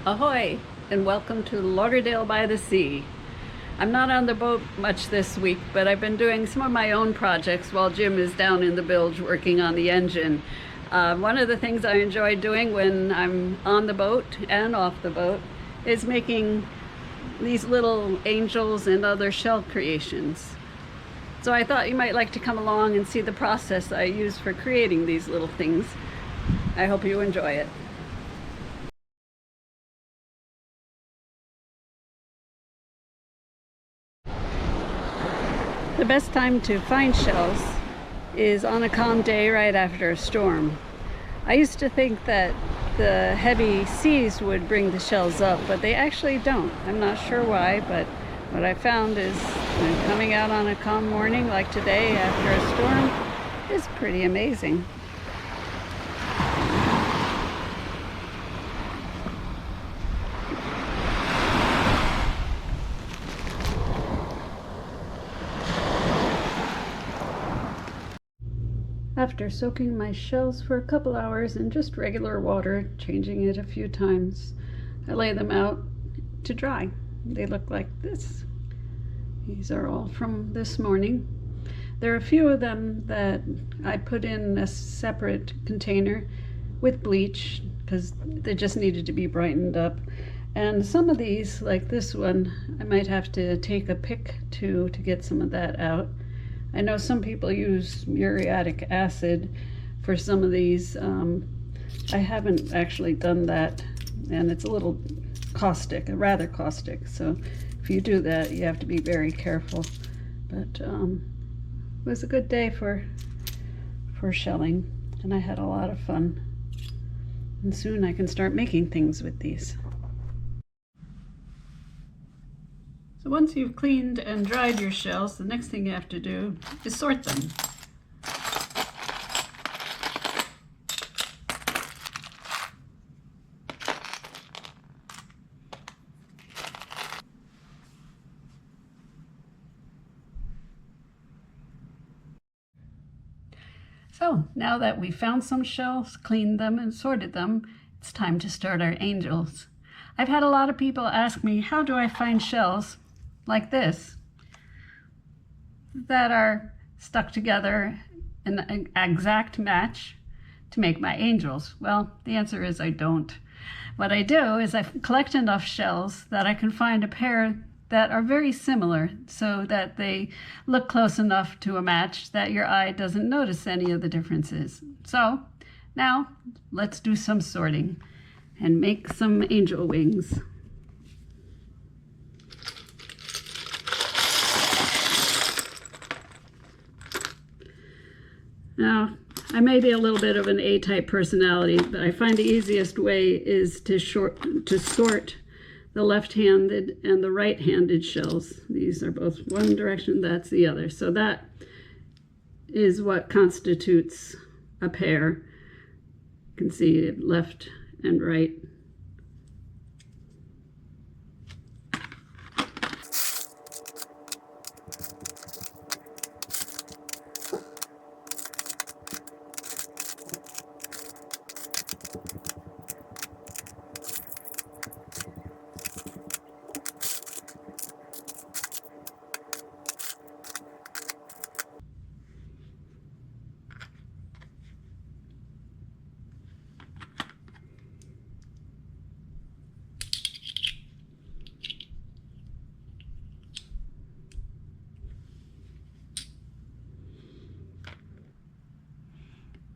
Ahoy, and welcome to Lauderdale by the Sea. I'm not on the boat much this week, but I've been doing some of my own projects while Jim is down in the bilge working on the engine. One of the things I enjoy doing when I'm on the boat and off the boat is making these little angels and other shell creations. So I thought you might like to come along and see the process I use for creating these little things. I hope you enjoy it. The best time to find shells is on a calm day right after a storm. I used to think that the heavy seas would bring the shells up, but they actually don't. I'm not sure why, but what I found is coming out on a calm morning like today after a storm is pretty amazing. After soaking my shells for a couple hours in just regular water, changing it a few times, I lay them out to dry. They look like this. These are all from this morning. There are a few of them that I put in a separate container with bleach because they just needed to be brightened up. And some of these, like this one, I might have to take a pick to get some of that out. I know some people use muriatic acid for some of these. I haven't actually done that, and it's a little caustic, rather caustic. So if you do that, you have to be very careful. But it was a good day for shelling, and I had a lot of fun. And soon I can start making things with these. So once you've cleaned and dried your shells, the next thing you have to do is sort them. So now that we've found some shells, cleaned them, and sorted them, it's time to start our angels. I've had a lot of people ask me, how do I find shells like this that are stuck together in an exact match to make my angels? Well, the answer is I don't. What I do is I collect enough shells that I can find a pair that are very similar so that they look close enough to a match that your eye doesn't notice any of the differences. So now let's do some sorting and make some angel wings. Now, I may be a little bit of an A-type personality, but I find the easiest way is to sort the left-handed and the right-handed shells. These are both one direction, that's the other. So that is what constitutes a pair. You can see left and right.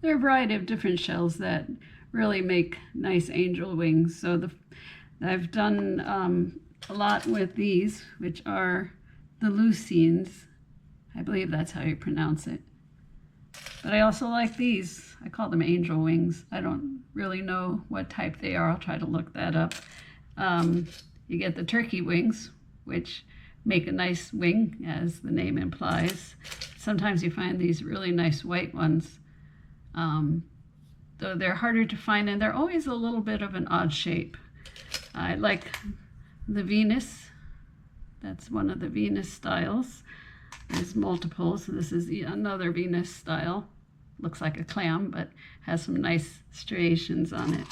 There are a variety of different shells that really make nice angel wings. So I've done a lot with these, which are the leucines. I believe that's how you pronounce it. But I also like these. I call them angel wings. I don't really know what type they are. I'll try to look that up. You get the turkey wings, which make a nice wing, as the name implies. Sometimes you find these really nice white ones. Though they're harder to find, and they're always a little bit of an odd shape. I like the Venus. That's one of the Venus styles. There's multiples. This is another Venus style. Looks like a clam, but has some nice striations on it.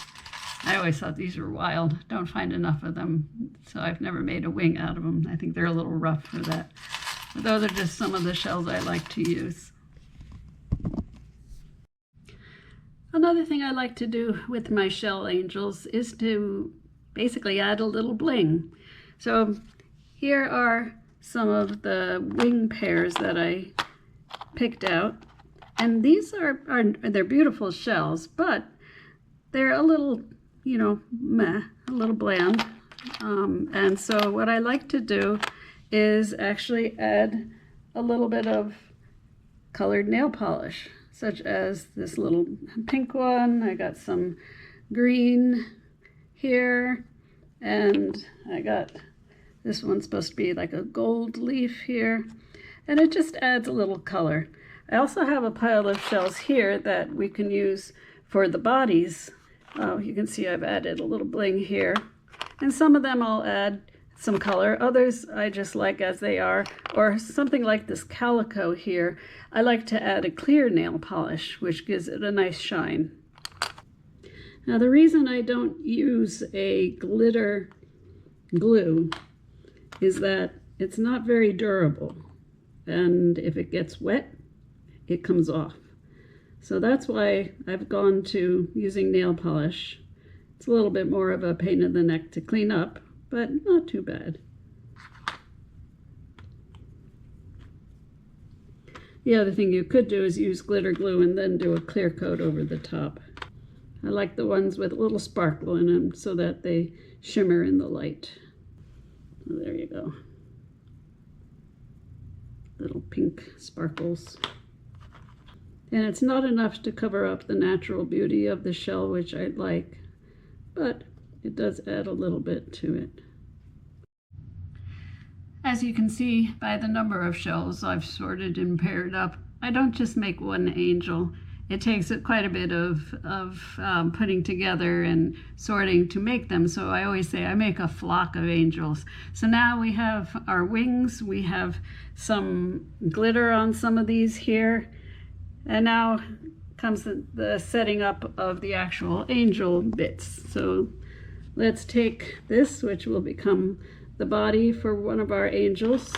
I always thought these were wild. Don't find enough of them, so I've never made a wing out of them. I think they're a little rough for that. But those are just some of the shells I like to use. Another thing I like to do with my shell angels is to basically add a little bling. So here are some of the wing pairs that I picked out. And these they're beautiful shells, but they're a little, you know, meh, a little bland. And so what I like to do is actually add a little bit of colored nail polish, such as this little pink one. I got some green here, and I got this one's supposed to be like a gold leaf here, and it just adds a little color. I also have a pile of shells here that we can use for the bodies. You can see I've added a little bling here, and some of them I'll add some color. Others I just like as they are, or something like this calico here. I like to add a clear nail polish, which gives it a nice shine. Now the reason I don't use a glitter glue is that it's not very durable, and if it gets wet, it comes off. So that's why I've gone to using nail polish. It's a little bit more of a pain in the neck to clean up, but not too bad. The other thing you could do is use glitter glue and then do a clear coat over the top. I like the ones with a little sparkle in them so that they shimmer in the light. Oh, there you go. Little pink sparkles. And it's not enough to cover up the natural beauty of the shell, which I like, but it does add a little bit to it. As you can see by the number of shells I've sorted and paired up, I don't just make one angel. It takes quite a bit of putting together and sorting to make them. So I always say I make a flock of angels. So now we have our wings, we have some glitter on some of these here, and now comes the setting up of the actual angel bits. So let's take this, which will become the body for one of our angels,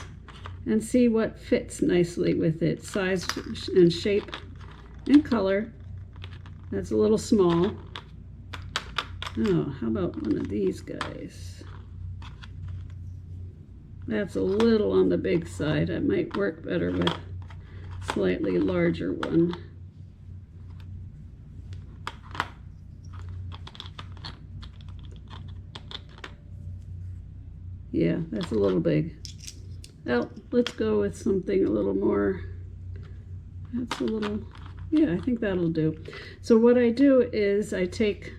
and see what fits nicely with it, size and shape and color. That's a little small. Oh, how about one of these guys? That's a little on the big side. That might work better with a slightly larger one. Yeah, that's a little big. Well, let's go with something a little more. That's a little, yeah, I think that'll do. So what I do is I take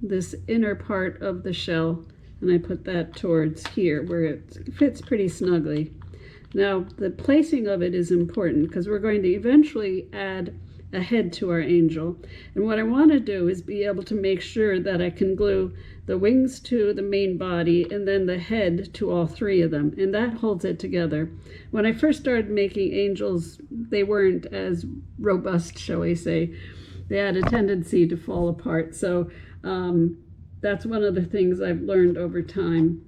this inner part of the shell and I put that towards here where it fits pretty snugly. Now the placing of it is important because we're going to eventually add a head to our angel, and what I want to do is be able to make sure that I can glue the wings to the main body and then the head to all three of them, and that holds it together. When I first started making angels, they weren't as robust, shall we say. They had a tendency to fall apart, so that's one of the things I've learned over time.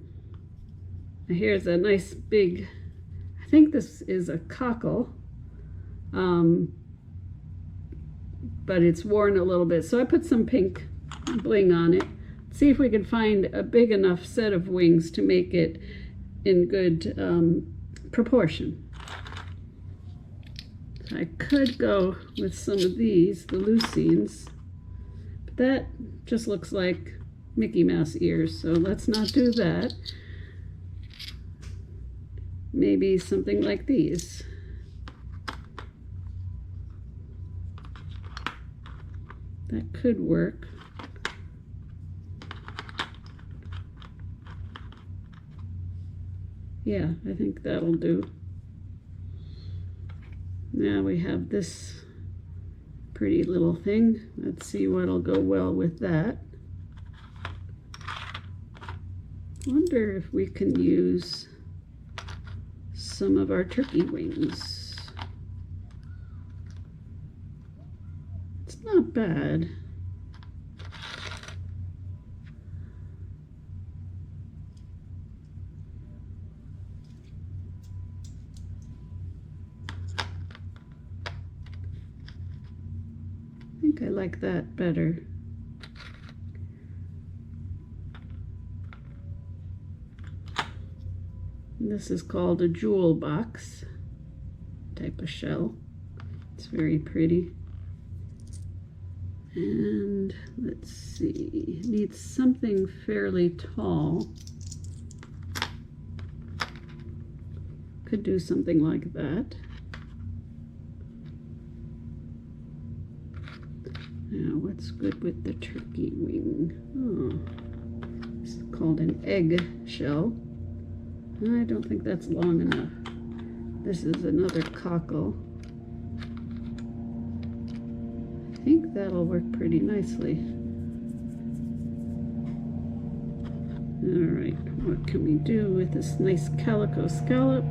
Here's a nice big, I think this is a cockle, but it's worn a little bit, so I put some pink bling on it. See if we can find a big enough set of wings to make it in good proportion. I could go with some of these, the leucines, but that just looks like Mickey Mouse ears, so let's not do that. Maybe something like these. That could work. Yeah, I think that'll do. Now we have this pretty little thing. Let's see what'll go well with that. Wonder if we can use some of our turkey wings. It's not bad. think I like that better. This is called a jewel box type of shell. It's very pretty. And let's see, it needs something fairly tall. Could do something like that. Now, what's good with the turkey wing? Oh, it's called an egg shell. I don't think that's long enough. This is another cockle. I think that'll work pretty nicely. All right, what can we do with this nice calico scallop?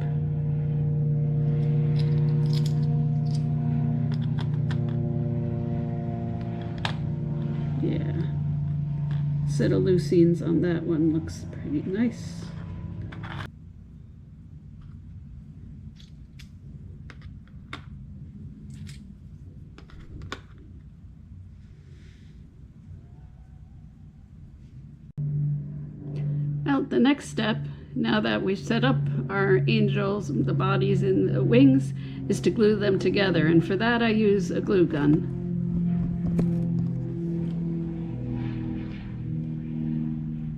Yeah, set of leucines on that one looks pretty nice. Well, the next step, now that we've set up our angels, the bodies and the wings, is to glue them together. And for that I use a glue gun.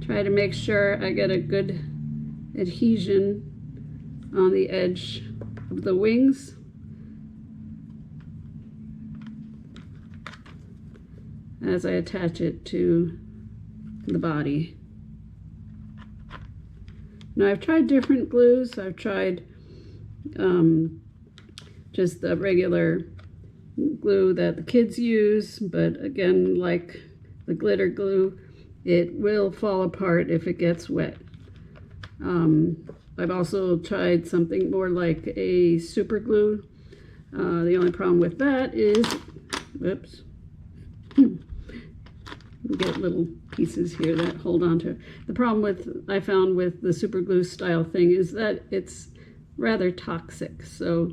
Try to make sure I get a good adhesion on the edge of the wings. As I attach it to the body. Now I've tried different glues. I've tried just the regular glue that the kids use, but again, like the glitter glue, it will fall apart if it gets wet. I've also tried something more like a super glue. The only problem with that is, whoops, you get little pieces here that hold on to it. The problem I found with the super glue style thing is that it's rather toxic. So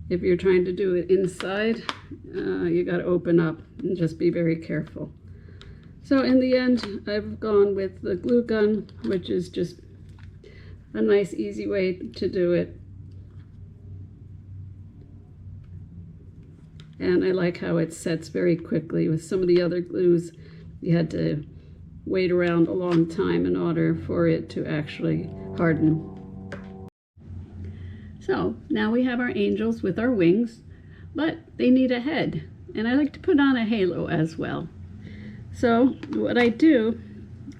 if you're trying to do it inside, you got to open up and just be very careful. So in the end, I've gone with the glue gun, which is just a nice, easy way to do it. And I like how it sets very quickly. With some of the other glues, you had to wait around a long time in order for it to actually harden. So now we have our angels with our wings, but they need a head. And I like to put on a halo as well. So what I do,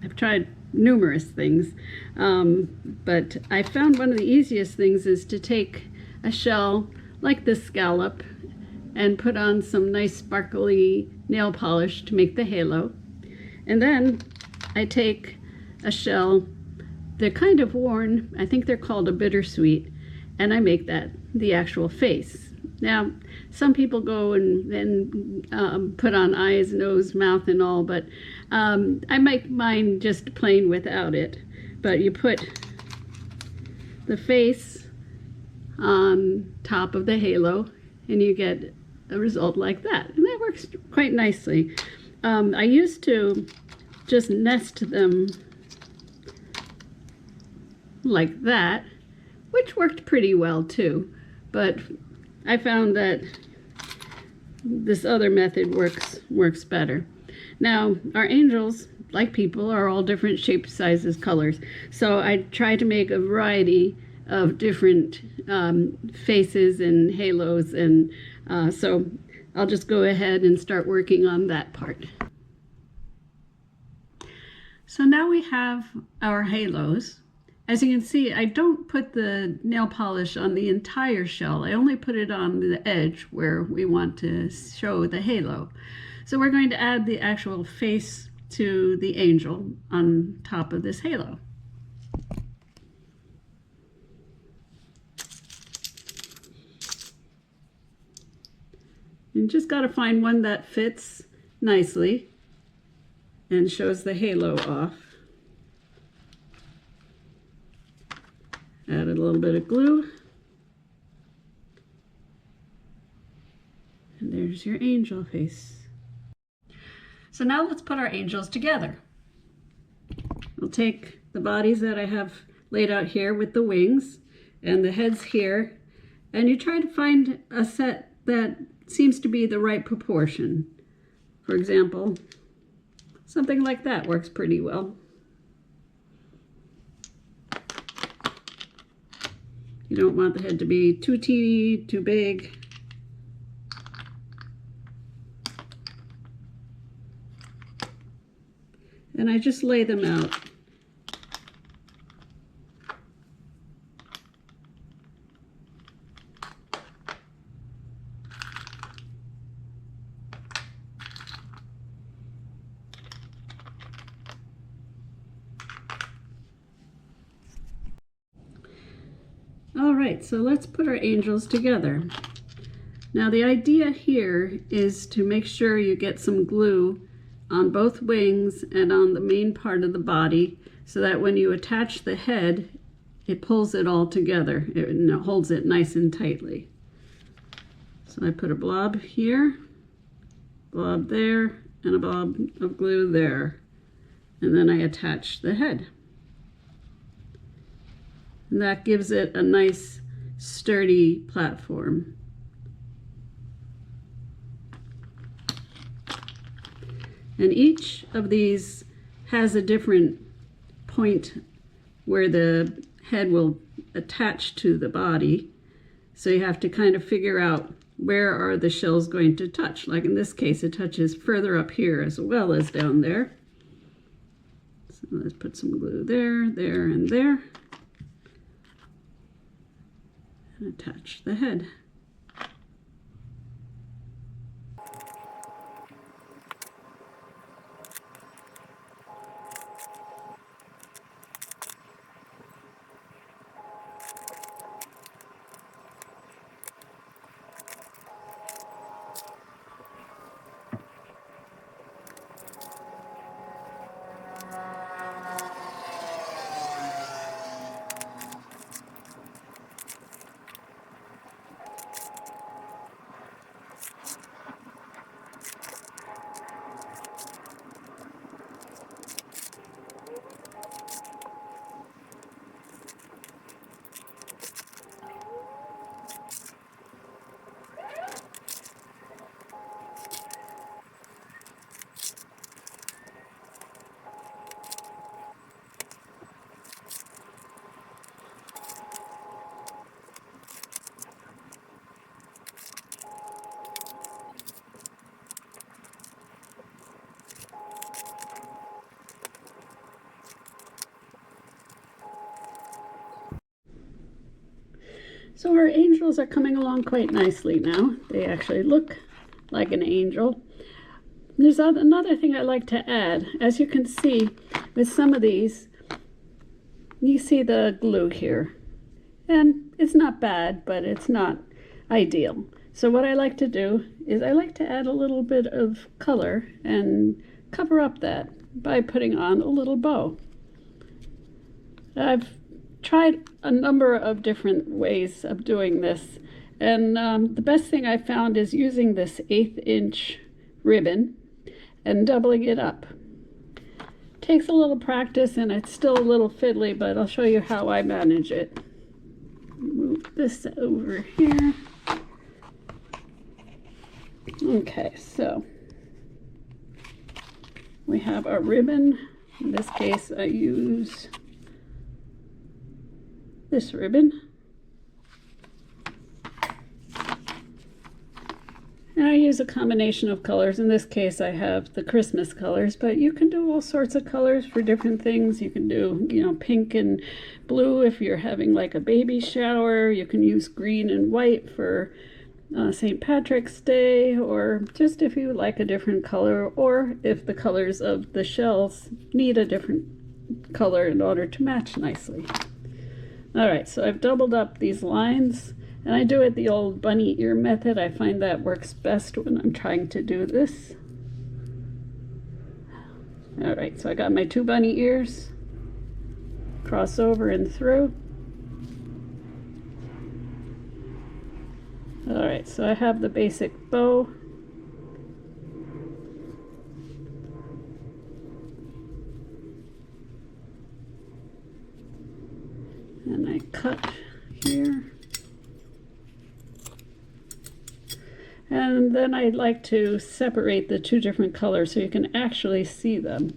I've tried numerous things, but I found one of the easiest things is to take a shell like this scallop and put on some nice sparkly nail polish to make the halo. And then I take a shell, they're kind of worn, I think they're called a bittersweet, and I make that the actual face. Now, some people go and put on eyes, nose, mouth, and all, but I make mine just plain without it. But you put the face on top of the halo, and you get a result like that. And that works quite nicely. I used to just nest them like that, which worked pretty well too. But I found that this other method works better. Now, our angels, like people, are all different shapes, sizes, colors. So I try to make a variety of different faces and halos, and so I'll just go ahead and start working on that part. So now we have our halos. As you can see, I don't put the nail polish on the entire shell. I only put it on the edge where we want to show the halo. So we're going to add the actual face to the angel on top of this halo. You just got to find one that fits nicely and shows the halo off. Add a little bit of glue. And there's your angel face. So now let's put our angels together. I'll take the bodies that I have laid out here with the wings and the heads here, and you try to find a set that seems to be the right proportion. For example, something like that works pretty well. You don't want the head to be too teeny, too big. And I just lay them out. All right, so let's put our angels together. Now the idea here is to make sure you get some glue on both wings and on the main part of the body so that when you attach the head, it pulls it all together. It holds it nice and tightly. So I put a blob here, blob there, and a blob of glue there. And then I attach the head. And that gives it a nice sturdy platform. And each of these has a different point where the head will attach to the body. So you have to kind of figure out where are the shells going to touch. Like in this case, it touches further up here as well as down there. So let's put some glue there, there, and there. And attach the head. So our angels are coming along quite nicely now. They actually look like an angel. There's another thing I like to add. As you can see with some of these, you see the glue here. And it's not bad, but it's not ideal. So what I like to do is I like to add a little bit of color and cover up that by putting on a little bow. I've tried a number of different ways of doing this, and the best thing I found is using this 1/8 inch ribbon and doubling it up. Takes a little practice and it's still a little fiddly, but I'll show you how I manage it. Move this over here. Okay, so we have our ribbon. In this case I use this ribbon. And I use a combination of colors. In this case I have the Christmas colors, but you can do all sorts of colors for different things. You can do, you know, pink and blue if you're having like a baby shower. You can use green and white for St. Patrick's Day, or just if you like a different color, or if the colors of the shells need a different color in order to match nicely. All right, so I've doubled up these lines, and I do it the old bunny ear method. I find that works best when I'm trying to do this. All right, so I got my 2 bunny ears, cross over and through. All right, so I have the basic bow. And I cut here. And then I'd like to separate the two different colors so you can actually see them.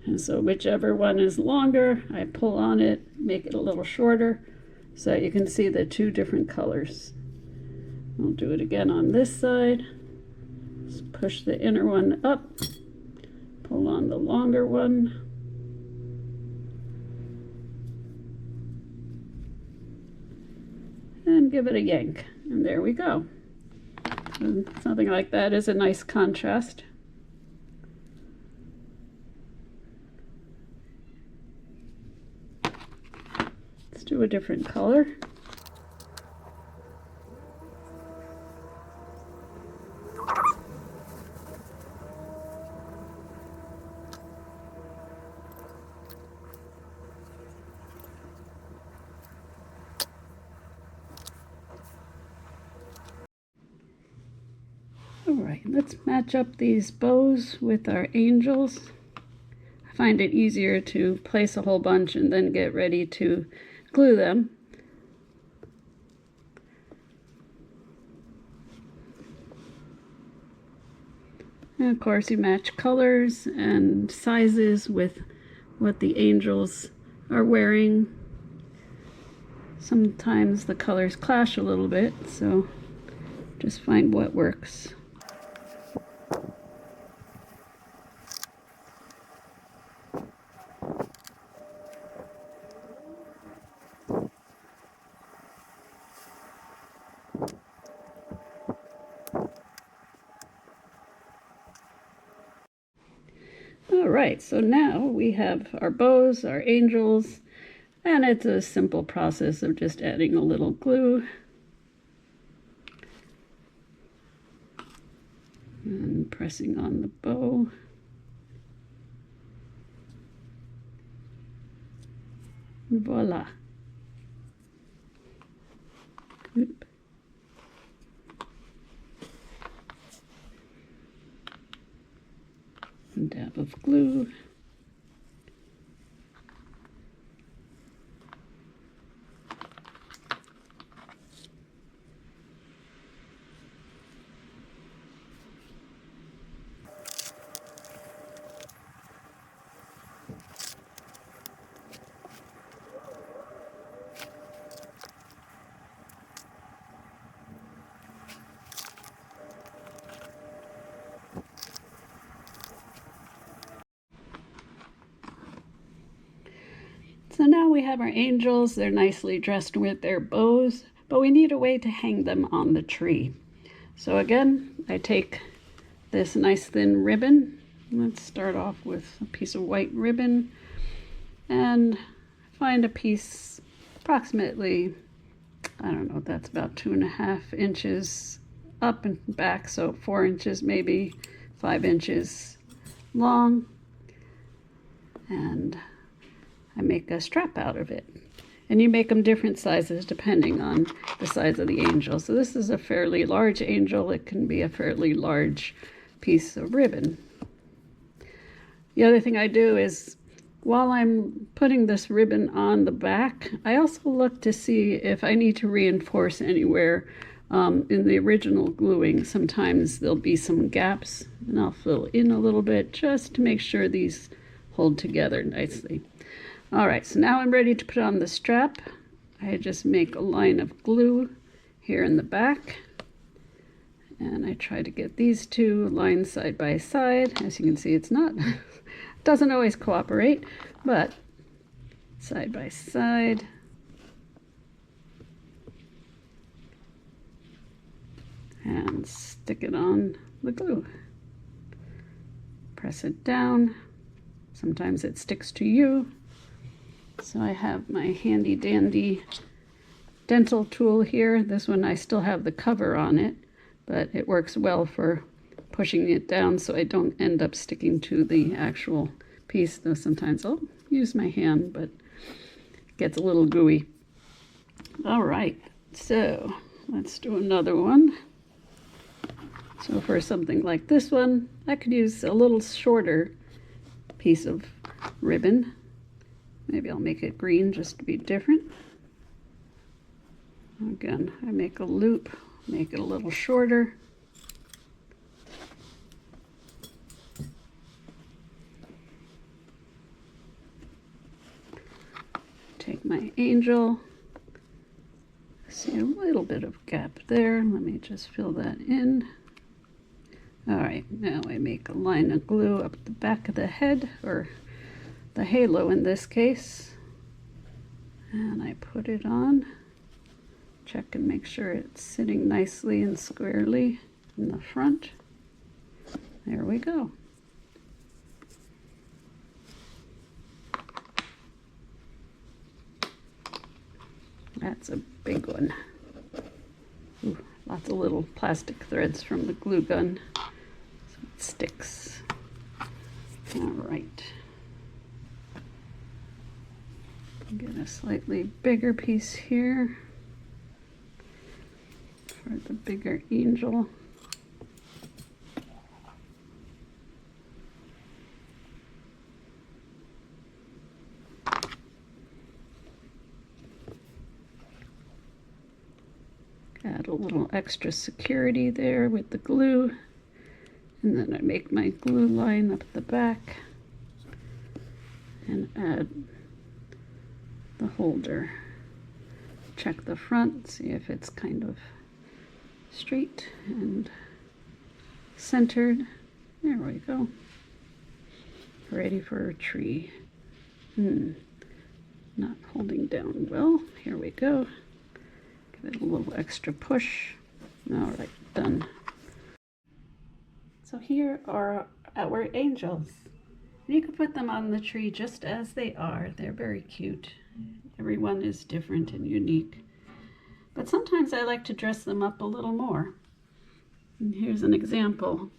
And so whichever one is longer, I pull on it, make it a little shorter so that you can see the two different colors. I'll do it again on this side. Just push the inner one up, pull on the longer one. And give it a yank, and there we go. And something like that is a nice contrast. Let's do a different color. All right, let's match up these bows with our angels. I find it easier to place a whole bunch and then get ready to glue them. And of course you match colors and sizes with what the angels are wearing. Sometimes the colors clash a little bit, so just find what works. All right, so now we have our bows, our angels, and it's a simple process of just adding a little glue and pressing on the bow. Voila. Oop. A dab of glue. So now we have our angels. They're nicely dressed with their bows, but we need a way to hang them on the tree. So again, I take this nice thin ribbon. Let's start off with a piece of white ribbon and find a piece approximately, I don't know, that's about 2.5 inches up and back, so 4 inches, maybe 5 inches long. And I make a strap out of it. And you make them different sizes depending on the size of the angel. So this is a fairly large angel. It can be a fairly large piece of ribbon. The other thing I do is, while I'm putting this ribbon on the back, I also look to see if I need to reinforce anywhere. In the original gluing, sometimes there'll be some gaps, and I'll fill in a little bit just to make sure these hold together nicely. All right, so now I'm ready to put on the strap. I just make a line of glue here in the back, and I try to get these two lines side by side. As you can see, it's not, doesn't always cooperate, but side by side. And stick it on the glue. Press it down. Sometimes it sticks to you. So I have my handy dandy dental tool here. This one I still have the cover on it, but it works well for pushing it down so I don't end up sticking to the actual piece, though sometimes I'll use my hand, but it gets a little gooey. All right, so let's do another one. So for something like this one, I could use a little shorter piece of ribbon. Maybe I'll make it green just to be different. Again, I make a loop, make it a little shorter. Take my angel. See a little bit of gap there. Let me just fill that in. All right, now I make a line of glue up the back of the head, or the halo in this case. And I put it on. Check and make sure it's sitting nicely and squarely in the front. There we go. That's a big one. Ooh, lots of little plastic threads from the glue gun, so it sticks. All right. Get a slightly bigger piece here for the bigger angel. Add a little extra security there with the glue. And then I make my glue line up the back and add the holder. Check the front, see if it's kind of straight and centered. There we go. Ready for a tree. Not holding down well. Here we go. Give it a little extra push. All right, done. So here are our angels. You can put them on the tree just as they are. They're very cute. Everyone is different and unique. But sometimes I like to dress them up a little more. And here's an example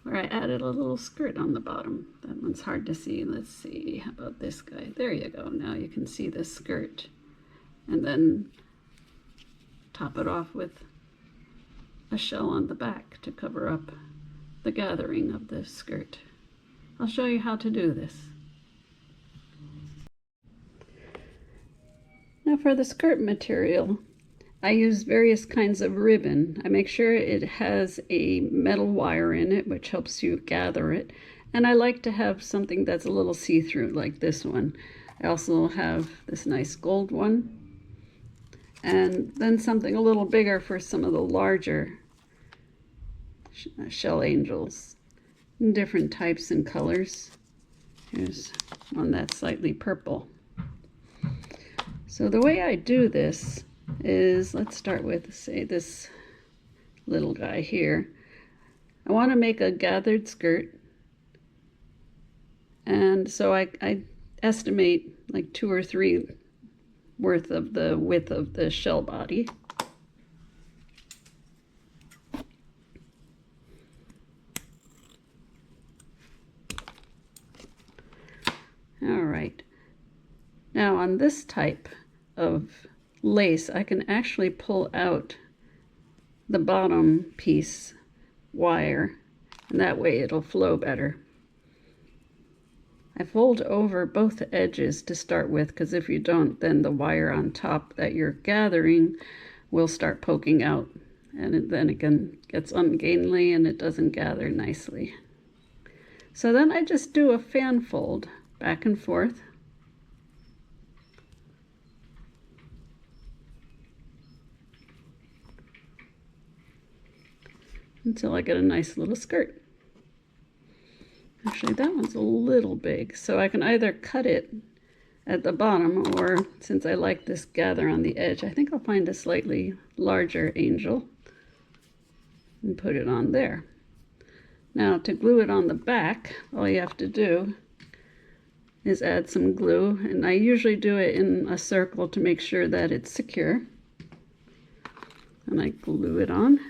where I added a little skirt on the bottom. That one's hard to see. Let's see, how about this guy? There you go. Now you can see the skirt. And then top it off with a shell on the back to cover up the gathering of the skirt. I'll show you how to do this. Now for the skirt material, I use various kinds of ribbon. I make sure it has a metal wire in it, which helps you gather it. And I like to have something that's a little see-through, like this one. I also have this nice gold one. And then something a little bigger for some of the larger shell angels in different types and colors. Here's one that's slightly purple. So the way I do this is, let's start with, say, this little guy here. I want to make a gathered skirt, and so I estimate like 2 or 3 worth of the width of the shell body. All right. Now on this type of lace, I can actually pull out the bottom piece wire, and that way it'll flow better. I fold over both edges to start with, because if you don't, then the wire on top that you're gathering will start poking out, and then again gets ungainly and it doesn't gather nicely. So then I just do a fan fold back and forth. Until I get a nice little skirt. Actually, that one's a little big, so I can either cut it at the bottom, or since I like this gather on the edge, I think I'll find a slightly larger angel and put it on there. Now to glue it on the back, all you have to do is add some glue, and I usually do it in a circle to make sure that it's secure. And I glue it on.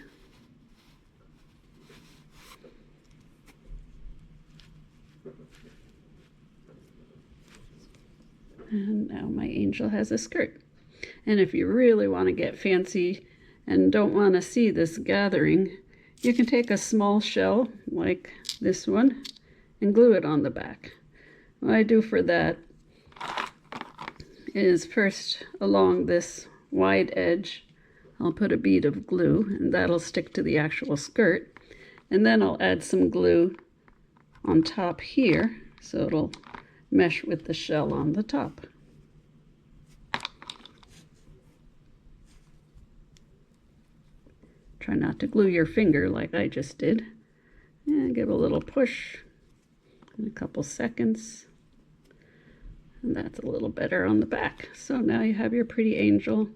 And now my angel has a skirt. And if you really want to get fancy and don't want to see this gathering, you can take a small shell like this one and glue it on the back. What I do for that is first along this wide edge, I'll put a bead of glue, and that'll stick to the actual skirt. And then I'll add some glue on top here so it'll mesh with the shell on the top. Try not to glue your finger like I just did. And give a little push in a couple seconds. And that's a little better on the back. So now you have your pretty angel,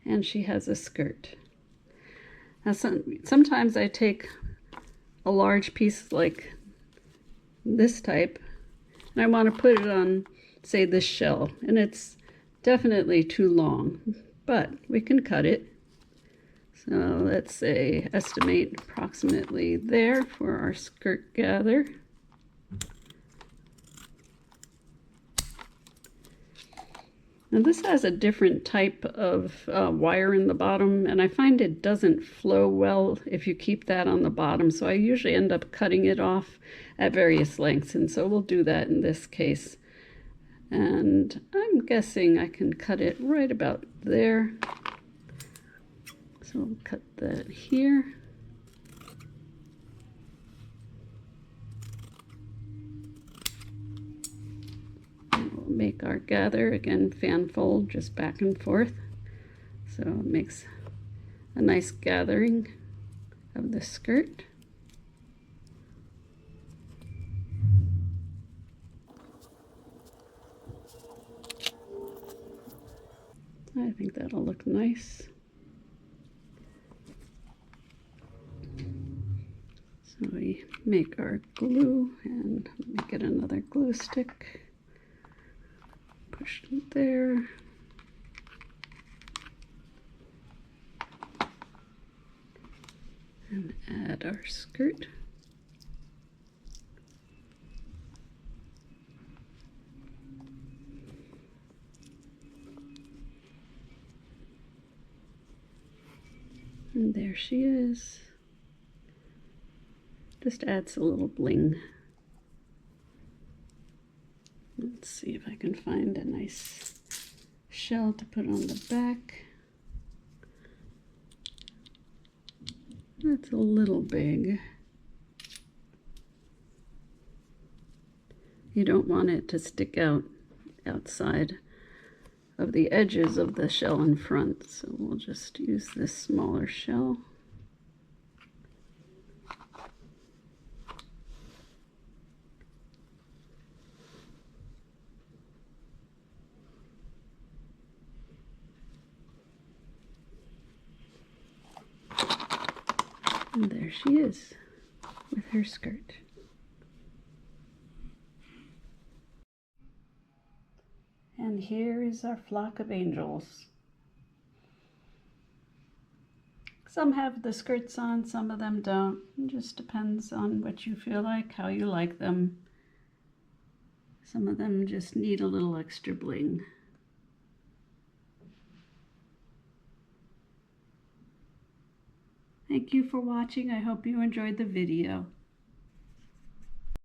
and she has a skirt. Now sometimes I take a large piece like this type, and I want to put it on, say, this shell, and it's definitely too long, but we can cut it. So let's say estimate approximately there for our skirt gather. Now this has a different type of wire in the bottom, and I find it doesn't flow well if you keep that on the bottom, so I usually end up cutting it off at various lengths, and so we'll do that in this case. And I'm guessing I can cut it right about there. So we'll cut that here. We'll make our gather, again, fan fold, just back and forth. So it makes a nice gathering of the skirt. I think that'll look nice. So we make our glue, and let me get another glue stick. Push it there. And add our skirt. And there she is. Just adds a little bling. Let's see if I can find a nice shell to put on the back. That's a little big. You don't want it to stick out outside of the edges of the shell in front, so we'll just use this smaller shell. And there she is with her skirt. And here is our flock of angels. Some have the skirts on, some of them don't. It just depends on what you feel like, how you like them. Some of them just need a little extra bling. Thank you for watching. I hope you enjoyed the video.